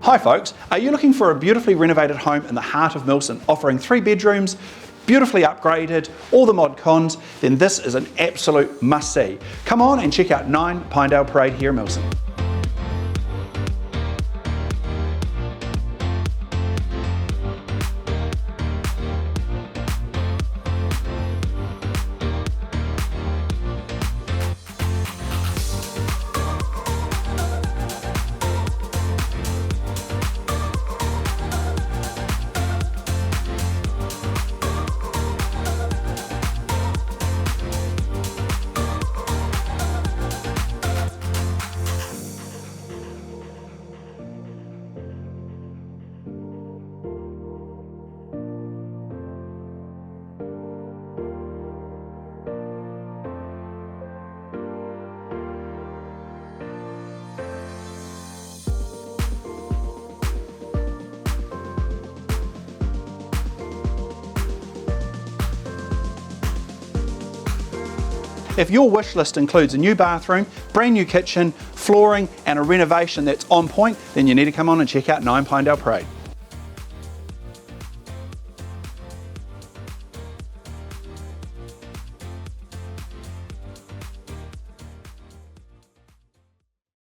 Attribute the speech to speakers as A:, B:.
A: Hi folks, are you looking for a beautifully renovated home in the heart of Milton, offering 3 bedrooms, beautifully upgraded, all the mod cons? Then this is an absolute must-see. Come on and check out 9 Pinedale Parade here in Milton. If your wish list includes a new bathroom, brand new kitchen, flooring and a renovation that's on point, then you need to come on and check out 9 Pinedale Parade.